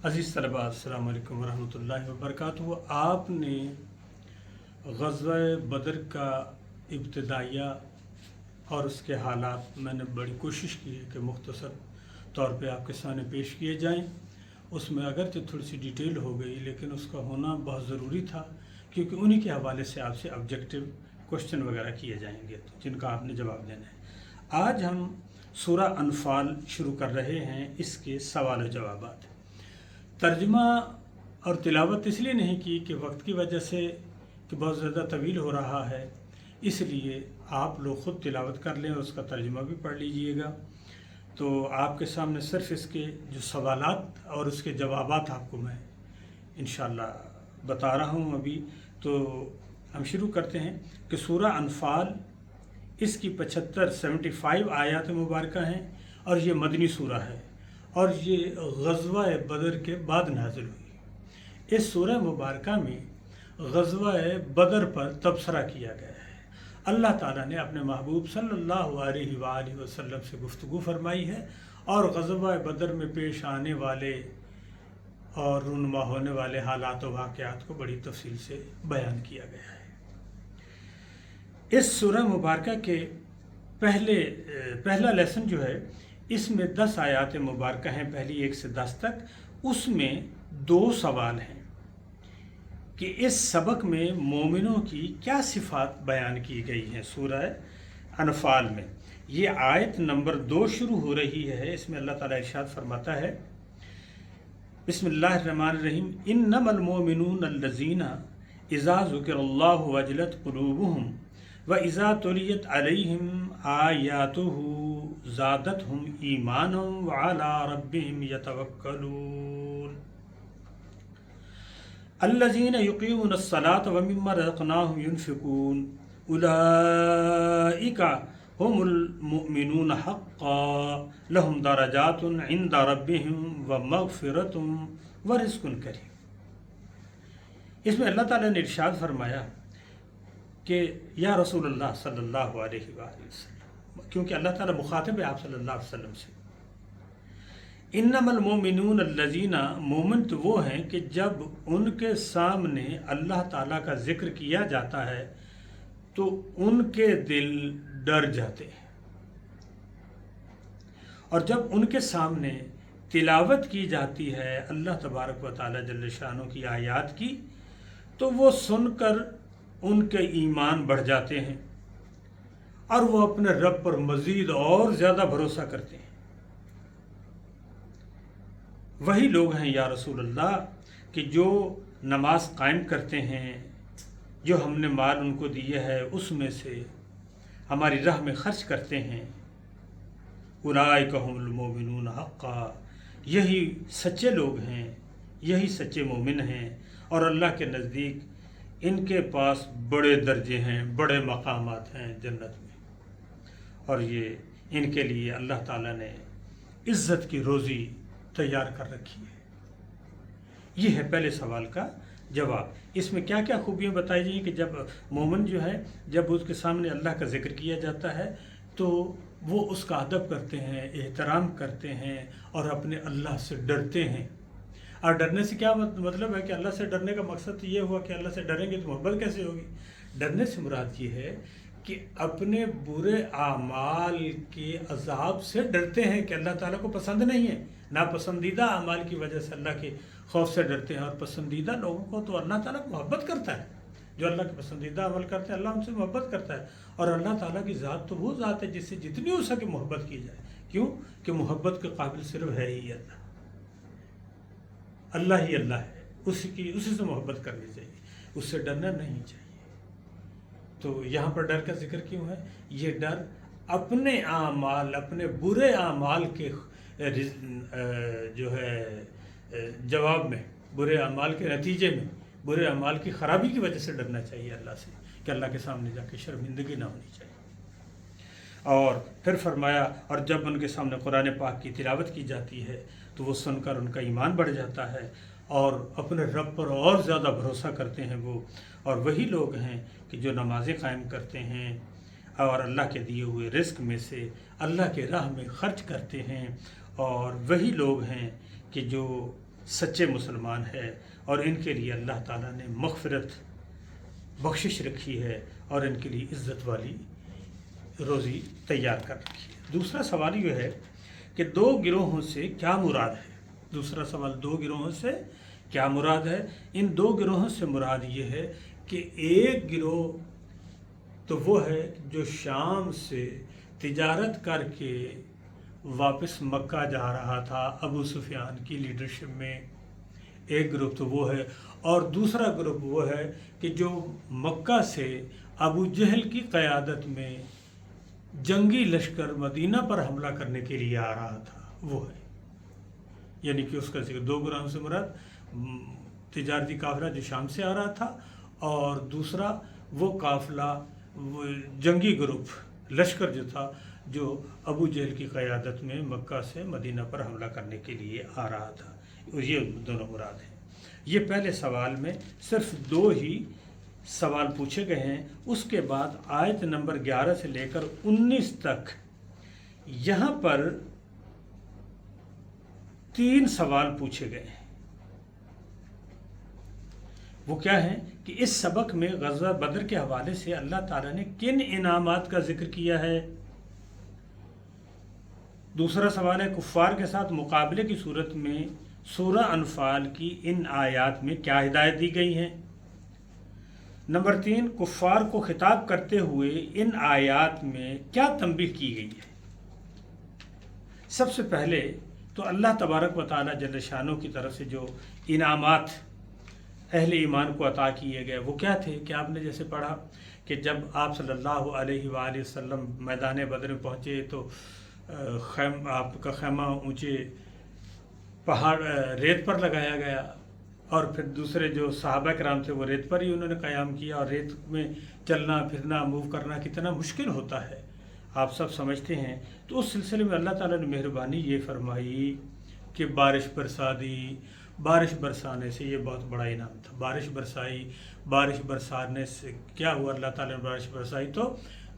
अज़ीज़ तलबा अस्सलामु अलैकुम वरहमतुल्लाहि वबरकातुहू। आपने ग़ज़वा बदर का इब्तिदाइया और उसके हालात मैंने बड़ी कोशिश की है कि मुख्तसर तौर पे आपके सामने पेश किए जाएं। उसमें अगरचे थोड़ी सी डिटेल हो गई, लेकिन उसका होना बहुत ज़रूरी था, क्योंकि उन्हीं के हवाले से आपसे ऑब्जेक्टिव क्वेश्चन वगैरह किए जाएंगे जिनका आपने जवाब देना है। आज हम सूरा अनफ़ाल शुरू कर रहे हैं, इसके सवाल व जवाबात। तर्जुमा और तिलावत इसलिए नहीं की कि वक्त की वजह से कि बहुत ज़्यादा तवील हो रहा है, इसलिए आप लोग ख़ुद तिलावत कर लें और उसका तर्जुमा भी पढ़ लीजिएगा। तो आपके सामने सिर्फ इसके जो सवालात और उसके जवाबात आपको मैं इंशाअल्लाह बता रहा हूँ अभी। तो हम शुरू करते हैं कि सूरा अनफ़ाल इसकी 75 आयात मुबारक हैं और ये मदनी सूरा है और ये ग़ज़वा बदर के बाद नाज़िल हुई। इस सूरह मुबारक में ग़ज़वा बदर पर तबसरा किया गया है। अल्लाह ताला ने अपने महबूब सल्लल्लाहु अलैहि वसल्लम से गुफ्तगू फरमाई है और ग़ज़वा बदर में पेश आने वाले और रुनमा होने वाले हालात व वाक़यात को बड़ी तफसील से बयान किया गया है। इस सूरह मुबारक के पहला लेसन जो है, इसमें 10 आयात मुबारक हैं, पहली 1 से 10 तक। उसमें 2 सवाल हैं कि इस सबक में मोमिनों की क्या सिफ़ात बयान की गई हैं। सूरह अनफ़ाल में ये आयत नंबर 2 शुरू हो रही है। इसमें अल्लाह ताला इरशाद फरमाता है, बिस्मिल्लाहिर्रहमानिर्रहीम, इन्नमल मोमिनून अल्लज़ीना इज़ा ज़ुकिरल्लाहु वजलत क़ुलूबुहुम व इज़ा तुलियत अलैहिम आयातुहु ज़ादतहुम ईमानन व अला रब्बिहिम यतवक्कलून अल्लज़ीना युक़ीमूनस्सलाता व मिम्मा रज़क़नाहुम युनफ़िक़ून उलाइका हुमुल मुमिनून हक़्क़न लहुम दरजातुन इंदा रब्बिहिम व मग़फ़िरतुन व रिज़्क़ुन करीम। इसमें अल्लाह ताला ने इरशाद फरमाया कि या रसूलुल्लाह सल्लल्लाहु अलैहि वसल्लम, क्योंकि अल्लाह ताला मुखातिब है आप सल्लल्लाहु अलैहि वसल्लम से। इन्नमल मोमिनून अल्लज़ीना, मोमिन तो वो हैं कि जब उनके सामने अल्लाह ताला का ज़िक्र किया जाता है तो उनके दिल डर जाते हैं, और जब उनके सामने तिलावत की जाती है अल्लाह तबारक व तआला जल्ल शानो की आयात की, तो वो सुनकर उनके ईमान बढ़ जाते हैं और वो अपने रब पर मज़ीद और ज़्यादा भरोसा करते हैं। वही लोग हैं या रसूल अल्लाह कि जो नमाज कायम करते हैं, जो हमने माल उनको दिए है उसमें से हमारी राह में खर्च करते हैं। उलाइका हुमुल मोमिनून हक़्क़ा, यही सच्चे लोग हैं, यही सच्चे मोमिन हैं, और अल्लाह के नज़दीक इनके पास बड़े दर्जे हैं, बड़े मकामात हैं जन्नत में, और ये इनके लिए अल्लाह ताला ने इज़्ज़त की रोज़ी तैयार कर रखी है। ये है पहले सवाल का जवाब। इसमें क्या क्या खूबियाँ बताई जाएँ कि जब मोमिन जो है, जब उसके सामने अल्लाह का ज़िक्र किया जाता है तो वो उसका अदब करते हैं, एहतराम करते हैं और अपने अल्लाह से डरते हैं। और डरने से क्या मतलब है कि अल्लाह से डरने का मकसद ये हुआ कि अल्लाह से डरेंगे तो मोहब्बत कैसे होगी। डरने से मुराद ये है कि अपने बुरे आमाल के अजाब से डरते हैं कि अल्लाह ताला को पसंद नहीं है। नापसंदीदा अमाल की वजह से अल्लाह के खौफ से डरते हैं, और पसंदीदा लोगों को तो अल्लाह ताला मोहब्बत करता है। जो अल्लाह के पसंदीदा अमल करते हैं अल्लाह उनसे मोहब्बत करता है, और अल्लाह ताला की ज़ात तो वो ज़ात है जिससे जितनी हो सके मोहब्बत की जाए। क्यों कि मोहब्बत के काबिल सिर्फ है ही अल्लाह, अल्लाह ही अल्लाह है, उसी से मोहब्बत करनी चाहिए, उससे डरना नहीं चाहिए। तो यहाँ पर डर का जिक्र क्यों है? ये डर अपने आमाल, अपने बुरे आमाल के जो है जवाब में, बुरे अमाल के नतीजे में, बुरे अमाल की ख़राबी की वजह से डरना चाहिए अल्लाह से, कि अल्लाह के सामने जाके शर्मिंदगी ना होनी चाहिए। और फिर फरमाया, और जब उनके सामने कुरान पाक की तिलावत की जाती है तो वो सुनकर उनका ईमान बढ़ जाता है और अपने रब पर और ज़्यादा भरोसा करते हैं वो। और वही लोग हैं कि जो नमाज़ें कायम करते हैं और अल्लाह के दिए हुए रिज़्क़ में से अल्लाह के राह में ख़र्च करते हैं, और वही लोग हैं कि जो सच्चे मुसलमान है और इनके लिए अल्लाह ताला ने मग़फ़िरत बख्शिश रखी है और इनके लिए इज़्ज़त वाली रोज़ी तैयार कर रखी है। दूसरा सवाल ये है कि दो गिरोहों से क्या मुराद है। दूसरा सवाल, दो गिरोहों से क्या मुराद है। इन दो गिरोहों से मुराद ये है कि एक गिरोह तो वो है जो शाम से तिजारत करके वापस मक्का जा रहा था अबू सुफियान की लीडरशिप में, एक ग्रुप तो वो है, और दूसरा ग्रुप वो है कि जो मक्का से अबू जहल की क़यादत में जंगी लश्कर मदीना पर हमला करने के लिए आ रहा था, वो है। यानी कि उसका जिक्र दो गुराम से मुराद तिजारती काफ़िला जो शाम से आ रहा था, और दूसरा वो काफ़िला वो जंगी ग्रुप लश्कर जो था जो अबू जहल की क़यादत में मक्का से मदीना पर हमला करने के लिए आ रहा था। ये दोनों मुराद हैं। ये पहले सवाल में सिर्फ दो ही सवाल पूछे गए हैं। उसके बाद आयत नंबर 11 से लेकर 19 तक यहाँ पर 3 सवाल पूछे गए हैं। वो क्या है कि इस सबक में ग़ज़वा बदर के हवाले से अल्लाह ताला ने किन इनामात का जिक्र किया है। दूसरा सवाल है कुफ़ार के साथ मुकाबले की सूरत में सूरह अनफ़ाल की इन आयात में क्या हिदायत दी गई है। नंबर 3, कुफ़ार को खिताब करते हुए इन आयात में क्या तंबीह की गई है। सबसे पहले तो अल्लाह तबारक व तआला जल्ल शानो की तरफ से जो इनामात अहले ईमान को अता किए गए वो क्या थे कि आपने जैसे पढ़ा कि जब आप सल्लल्लाहु अलैहि वसल्लम मैदान बदर में पहुँचे तो आपका खैमा ऊँचे पहाड़ रेत पर लगाया गया, और फिर दूसरे जो सहाबा कराम थे वो रेत पर ही उन्होंने क़याम किया, और रेत में चलना फिरना मूव करना कितना मुश्किल होता है आप सब समझते हैं। तो उस सिलसिले में अल्लाह ताला ने मेहरबानी ये फरमाई कि बारिश बरसा दी। बारिश बरसाने से ये बहुत बड़ा इनाम था। बारिश बरसाई, बारिश बरसाने से क्या हुआ, अल्लाह ताला ने बारिश बरसाई तो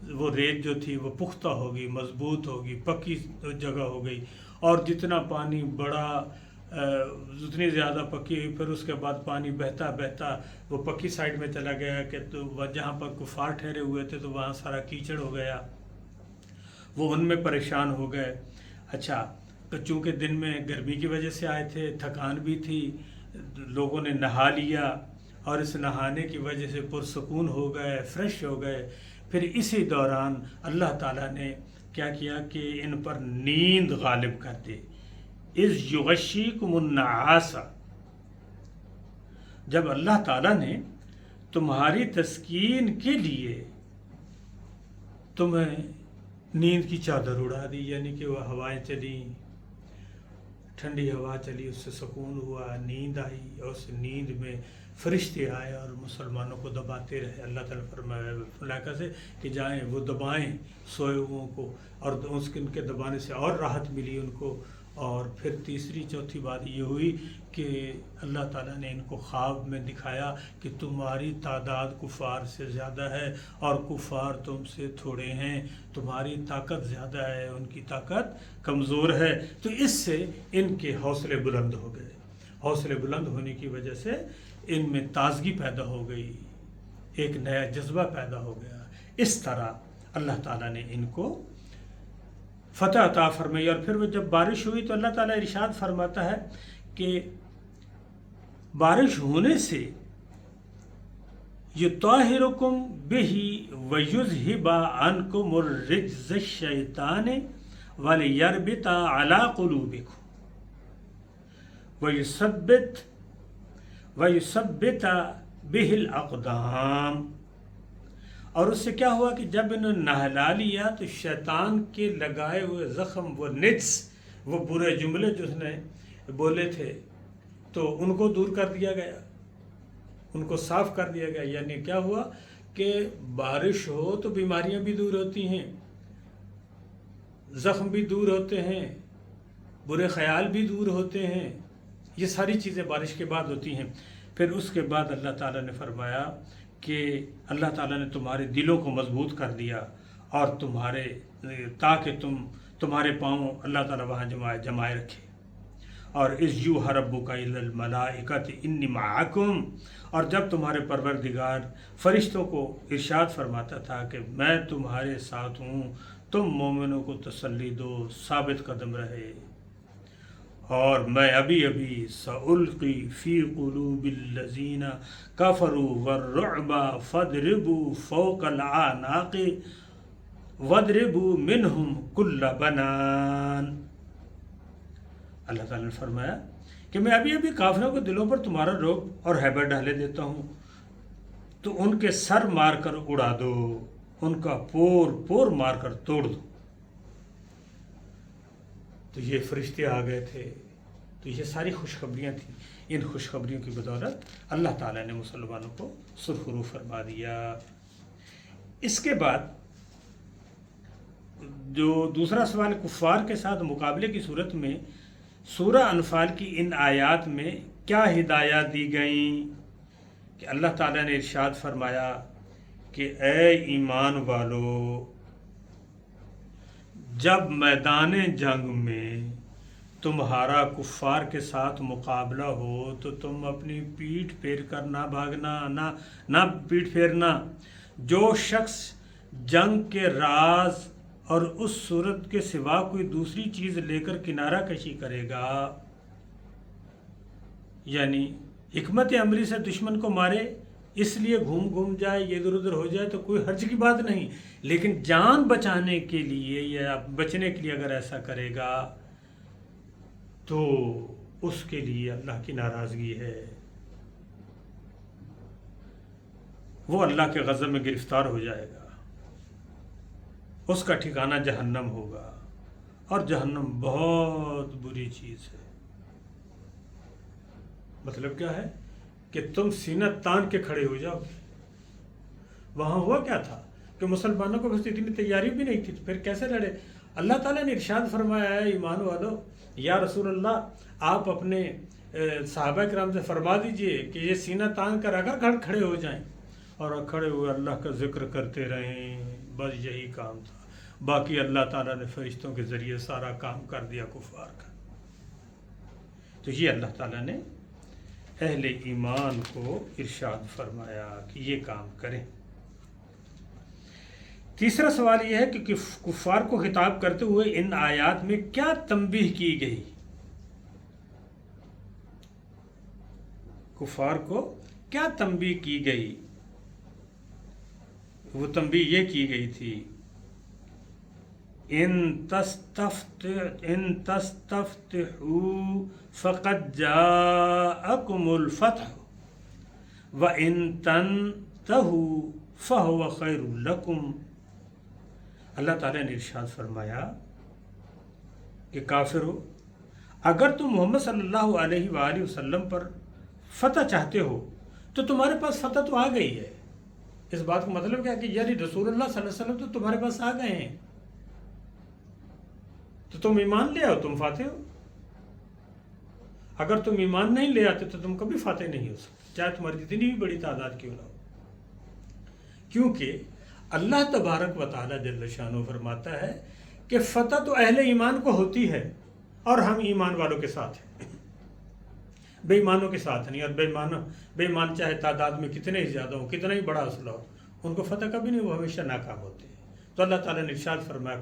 वो रेत जो थी वो पुख्ता होगी, मजबूत होगी, पक्की जगह हो गई, और जितना पानी बड़ा जितनी ज़्यादा पक्की हुई, फिर उसके बाद पानी बहता बहता वो पक्की साइड में चला गया कि तो जहाँ पर कुफार ठहरे हुए थे तो वहाँ सारा कीचड़ हो गया, वो उनमें परेशान हो गए। अच्छा, तो चूँकि दिन में गर्मी की वजह से आए थे, थकान भी थी, लोगों ने नहा लिया और इस नहाने की वजह से पुरसकून हो गए, फ्रेश हो गए। फिर इसी दौरान अल्लाह ताला ने क्या किया कि इन पर नींद गालिब कर दे। इज़ युग़श्शिकुमुन्नुआसा, जब अल्लाह ताला ने तुम्हारी तस्कीन के लिए तुम्हें नींद की चादर उड़ा दी, यानी कि वह हवाएं चली, ठंडी हवा चली, उससे सुकून हुआ, नींद आई, और उस नींद में फरिश्ते आए और मुसलमानों को दबाते रहे। अल्लाह ताला फरमाया से कि जाएं वो दबाएं सोए हुओं को, और उनके दबाने से और राहत मिली उनको। और फिर तीसरी चौथी बात ये हुई कि अल्लाह ताला ने इनको ख्वाब में दिखाया कि तुम्हारी तादाद कुफ़ार से ज़्यादा है और कुफ़ार तुमसे थोड़े हैं, तुम्हारी ताकत ज़्यादा है, उनकी ताकत कमज़ोर है। तो इससे इनके हौसले बुलंद हो गए। हौसले बुलंद होने की वजह से इनमें ताज़गी पैदा हो गई, एक नया जज्बा पैदा हो गया। इस तरह अल्लाह ताला ने इनको फ़तह अता फरमाई। और फिर वो जब बारिश हुई तो अल्लाह ताला इरशाद फरमाता है कि बारिश होने से युताहिरुकुम बिही व युज़हिबा अन्कुमुर रिज्ज़ शैतान व लियरबिता अला कुलूबिकुम व युसब्बिता बिहिल अक़दाम। और उससे क्या हुआ कि जब इन्होंने नहला लिया तो शैतान के लगाए हुए ज़ख़म, वो निज्स, वो बुरे जुमले जो उसने बोले थे तो उनको दूर कर दिया गया, उनको साफ़ कर दिया गया। यानी क्या हुआ कि बारिश हो तो बीमारियां भी दूर होती हैं, ज़ख़म भी दूर होते हैं, बुरे ख़याल भी दूर होते हैं। ये सारी चीज़ें बारिश के बाद होती हैं। फिर उसके बाद अल्लाह ताला ने फरमाया कि अल्लाह ताला ने तुम्हारे दिलों को मजबूत कर दिया और ताकि तुम्हारे पाँव अल्लाह ताला वहाँ जमाए रखे। اور اذ یوحی ربک الی الملائکۃ انی معکم، اور جب تمہارے پروردگار فرشتوں کو ارشاد فرماتا تھا کہ میں تمہارے ساتھ ہوں، تم مومنوں کو تسلی دو، ثابت قدم رہے، اور میں ابھی سألقی فی قلوب الذین کفروا والرعب فاضربوا فوق الاعناق واضربوا منہم کل بنان۔ اللہ تعالیٰ نے فرمایا کہ میں ابھی کافروں کے دلوں پر تمہارا رعب اور ہیبت ڈالے دیتا ہوں، تو ان کے سر مار کر اڑا دو، ان کا پور مار کر توڑ دو۔ تو یہ فرشتے آ گئے تھے، تو یہ ساری خوشخبریاں تھیں، ان خوشخبریوں کی بدولت اللہ تعالیٰ نے مسلمانوں کو سرخرو فرما دیا۔ اس کے بعد جو دوسرا سوال کفار کے ساتھ مقابلے کی صورت میں سورہ انفال کی ان آیات میں کیا ہدایات دی گئیں کہ اللہ تعالیٰ نے ارشاد فرمایا کہ اے ایمان والو، جب میدان جنگ میں تمہارا کفار کے ساتھ مقابلہ ہو تو تم اپنی پیٹھ پھیر کر نہ بھاگنا، نہ پیٹھ پھیرنا۔ جو شخص جنگ کے راز اور اس صورت کے سوا کوئی دوسری چیز لے کر کنارہ کشی کرے گا، یعنی حکمت عملی سے دشمن کو مارے، اس لیے گھوم جائے، یہ ادھر ادھر ہو جائے تو کوئی حرج کی بات نہیں، لیکن جان بچانے کے لیے یا بچنے کے لیے اگر ایسا کرے گا تو اس کے لیے اللہ کی ناراضگی ہے، وہ اللہ کے غضب میں گرفتار ہو جائے گا، اس کا ٹھکانہ جہنم ہوگا، اور جہنم بہت بری چیز ہے۔ مطلب کیا ہے کہ تم سینہ تان کے کھڑے ہو جاؤ گے۔ وہاں ہوا کیا تھا کہ مسلمانوں کو بس اتنی تیاری بھی نہیں تھی، تو پھر کیسے لڑے؟ اللہ تعالیٰ نے ارشاد فرمایا ہے ایمان والو، یا رسول اللہ آپ اپنے صحابہ کرام سے فرما دیجئے کہ یہ سینہ تان کر اگر کھڑے ہو جائیں اور کھڑے ہوئے اللہ کا ذکر کرتے رہیں، بس یہی کام تھا، باقی اللہ تعالیٰ نے فرشتوں کے ذریعے سارا کام کر دیا کفار کا۔ تو یہ اللہ تعالیٰ نے اہل ایمان کو ارشاد فرمایا کہ یہ کام کریں۔ تیسرا سوال یہ ہے کہ کفار کو خطاب کرتے ہوئے ان آیات میں کیا تنبیہ کی گئی؟ کفار کو کیا تنبیہ کی گئی؟ وہ تنبیہ یہ کی گئی تھی، ان تستفتحوا فقد جاءکم الفتح وان تنتہوا فہو خیر لکم۔ اللہ تعالیٰ نے ارشاد فرمایا کہ کافرو، اگر تم محمد صلی اللہ علیہ وآلہ وسلم پر فتح چاہتے ہو تو تمہارے پاس فتح تو آ گئی ہے۔ اس بات کا مطلب کیا ہے کہ یعنی رسول اللہ صلی اللہ علیہ وسلم تو تمہارے پاس آ گئے ہیں، تو تم ایمان لے آؤ، تم فاتح ہو۔ اگر تم ایمان نہیں لے آتے تو تم کبھی فاتح نہیں ہو سکتے، چاہے تمہاری جتنی بھی بڑی تعداد کیوں نہ ہو، کیونکہ اللہ تبارک و تعالیٰ جل شانہ فرماتا ہے کہ فتح تو اہل ایمان کو ہوتی ہے، اور ہم ایمان والوں کے ساتھ ہیں، بے ایمانوں کے ساتھ نہیں۔ اور بے ایمان چاہے تعداد میں کتنے ہی زیادہ ہو، کتنا ہی بڑا اسلحہ ہو، ان کو فتح کبھی نہیں، وہ ہمیشہ ناکام ہوتے ہیں۔ تو اللہ تعالیٰ نے ارشاد فرمایا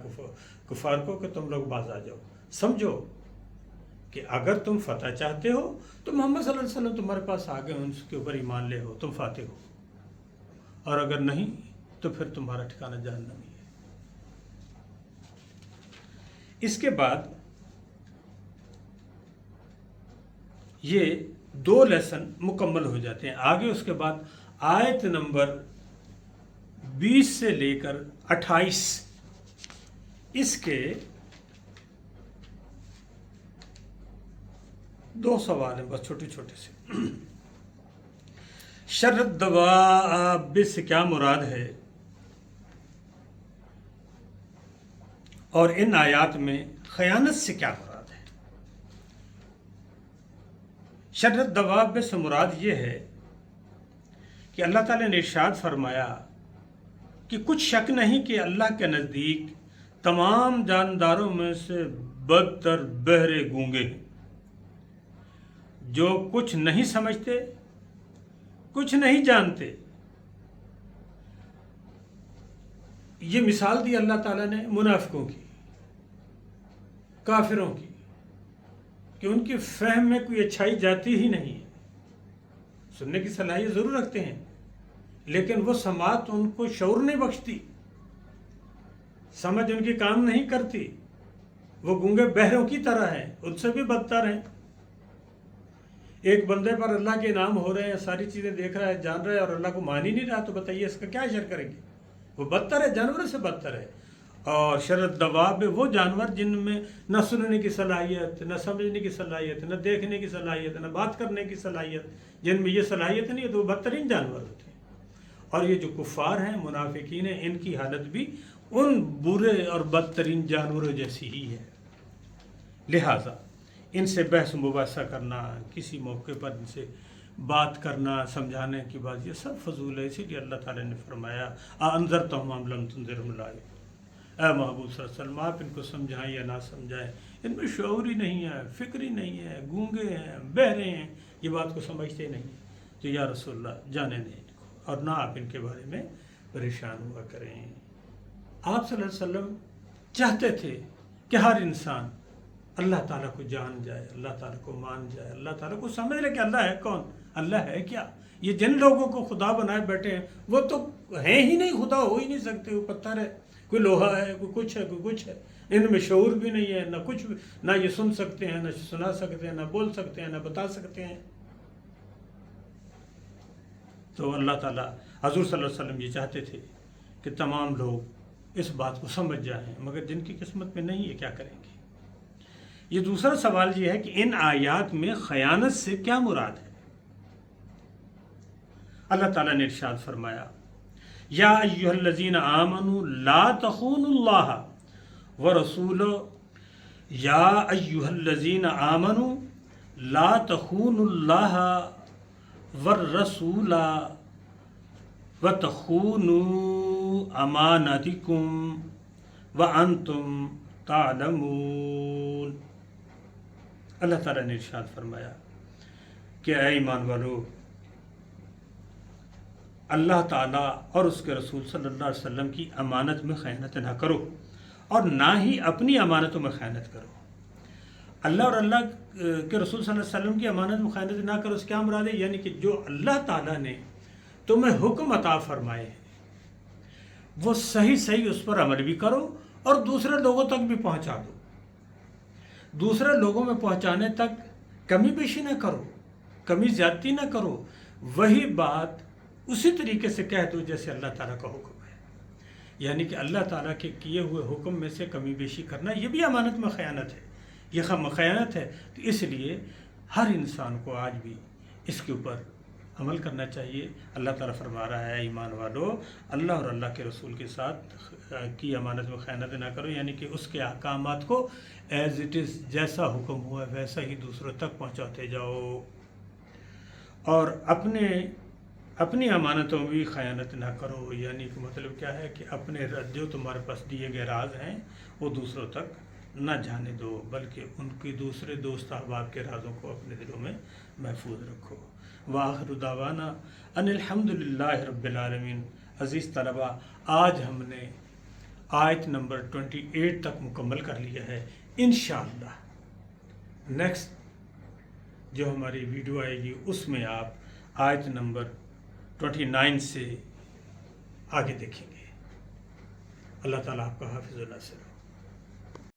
کفار کو کہ تم لوگ باز آ جاؤ، سمجھو کہ اگر تم فتح چاہتے ہو تو محمد صلی اللہ علیہ وسلم تمہارے پاس آ گئے، ان کے اوپر ایمان لے ہو، تم فاتح ہو، اور اگر نہیں تو پھر تمہارا ٹھکانہ جہنم ہی ہے۔ اس کے بعد یہ 2 لیسن مکمل ہو جاتے ہیں۔ آگے اس کے بعد آیت نمبر 20 سے لے کر 28 اس کے 2 سوال ہیں، بس چھوٹے چھوٹے سے۔ شر الدواب سے کیا مراد ہے، اور ان آیات میں خیانت سے کیا مراد ہے؟ شر الدواب سے مراد یہ ہے کہ اللہ تعالیٰ نے ارشاد فرمایا کہ کچھ شک نہیں کہ اللہ کے نزدیک تمام جانداروں میں سے بدتر بہرے گونگے ہیں۔ جو کچھ نہیں سمجھتے، کچھ نہیں جانتے. یہ مثال دی اللہ تعالیٰ نے منافقوں کی، کافروں کی، کہ ان کی فہم میں کوئی اچھائی جاتی ہی نہیں ہے. سننے کی صلاحیت ضرور رکھتے ہیں لیکن وہ سماعت ان کو شعور نہیں بخشتی، سمجھ ان کی کام نہیں کرتی. وہ گونگے بہروں کی طرح ہیں، ان سے بھی بدتر ہیں. ایک بندے پر اللہ کے انعام ہو رہے ہیں، ساری چیزیں دیکھ رہا ہے، جان رہا ہے، اور اللہ کو مان ہی نہیں رہا، تو بتائیے اس کا کیا اشر کریں گے؟ وہ بدتر ہے، جانوروں سے بدتر ہے. اور شرط دواب ہے وہ جانور جن میں نہ سننے کی صلاحیت، نہ سمجھنے کی صلاحیت، نہ دیکھنے کی صلاحیت، نہ بات کرنے کی صلاحیت، جن میں یہ صلاحیت نہیں ہے تو وہ بدترین جانور ہوتے ہیں. اور یہ جو کفار ہیں، منافقین ہیں، ان کی حالت بھی ان برے اور بدترین جانوروں جیسی ہی ہے. لہٰذا ان سے بحث و مباحثہ کرنا، کسی موقع پر ان سے بات کرنا، سمجھانے کی بات، یہ سب فضول ہے. اسی لیے اللہ تعالیٰ نے فرمایا انذرتہم ام لم تنذرہم لا یؤمنون. اے محبوب صلی اللہ علیہ وسلم، آپ ان کو سمجھائیں یا نہ سمجھائیں، ان میں شعور ہی نہیں ہے، فکر ہی نہیں ہے، گونگے ہیں، بہرے ہیں، یہ بات کو سمجھتے نہیں. تو یا رسول اللہ جانے دیں ان کو، اور نہ آپ ان کے بارے میں پریشان ہوا کریں. آپ صلی اللہ علیہ وسلم چاہتے تھے کہ ہر انسان اللہ تعالیٰ کو جان جائے، اللہ تعالیٰ کو مان جائے، اللہ تعالیٰ کو سمجھ لے کہ اللہ ہے کون، اللہ ہے کیا. یہ جن لوگوں کو خدا بنائے بیٹھے ہیں وہ تو ہیں ہی نہیں، خدا ہو ہی نہیں سکتے. وہ پتھر ہے، کوئی لوہا ہے، کوئی کچھ ہے، کوئی کچھ ہے. ان میں شعور بھی نہیں ہے، نہ کچھ، نہ یہ سن سکتے ہیں، نہ سنا سکتے ہیں، نہ بول سکتے ہیں، نہ بتا سکتے ہیں. تو اللہ تعالیٰ، حضور صلی اللہ علیہ وسلم یہ چاہتے تھے کہ تمام لوگ اس بات کو سمجھ جائیں، مگر جن کی قسمت میں نہیں ہے کیا کریں گے. یہ دوسرا سوال یہ ہے کہ ان آیات میں خیانت سے کیا مراد ہے. اللہ تعالیٰ نے ارشاد فرمایا یا ایھا الذین آمنوا لا تخونوا اللہ ورسولہ، یا ایھا الذین آمنوا لا تخونوا اللہ والرسول وتخونوا اماناتکم وانتم تعلمون. اللہ تعالیٰ نے ارشاد فرمایا کہ اے ایمان والو، اللہ تعالیٰ اور اس کے رسول صلی اللہ علیہ وسلم کی امانت میں خیانت نہ کرو، اور نہ ہی اپنی امانتوں میں خیانت کرو. اللہ اور اللہ کے رسول صلی اللہ علیہ وسلم کی امانت میں خیانت نہ کرو، اس کیا مراد ہے؟ یعنی کہ جو اللہ تعالیٰ نے تمہیں حکم عطا فرمائے ہیں وہ صحیح صحیح اس پر عمل بھی کرو، اور دوسرے لوگوں تک بھی پہنچا دو. دوسرے لوگوں میں پہنچانے تک کمی بیشی نہ کرو، کمی زیادتی نہ کرو. وہی بات اسی طریقے سے کہہ دو جیسے اللہ تعالیٰ کا حکم ہے. یعنی کہ اللہ تعالیٰ کے کیے ہوئے حکم میں سے کمی بیشی کرنا یہ بھی امانت میں خیانت ہے، یہ خیانت ہے. تو اس لیے ہر انسان کو آج بھی اس کے اوپر عمل کرنا چاہیے. اللہ تعالیٰ فرما رہا ہے ایمان والو، اللہ اور اللہ کے رسول کے ساتھ کی امانت میں خیانت نہ کرو، یعنی کہ اس کے احکامات کو ایز اٹ از، جیسا حکم ہوا ویسا ہی دوسروں تک پہنچاتے جاؤ، اور اپنی امانتوں میں بھی خیانت نہ کرو. یعنی کہ مطلب کیا ہے کہ اپنے جو تمہارے پاس دیے گئے راز ہیں وہ دوسروں تک نہ جانے دو، بلکہ ان کی دوسرے دوست احباب کے رازوں کو اپنے دلوں میں محفوظ رکھو. وآخر دعوانا ان الحمد للہ رب العالمین. عزیز طلبہ، آج ہم نے آیت نمبر 28 تک مکمل کر لیا ہے. انشاءاللہ نیکسٹ جو ہماری ویڈیو آئے گی اس میں آپ آیت نمبر 29 سے آگے دیکھیں گے. اللہ تعالیٰ آپ کا حافظ و ناصر ہو.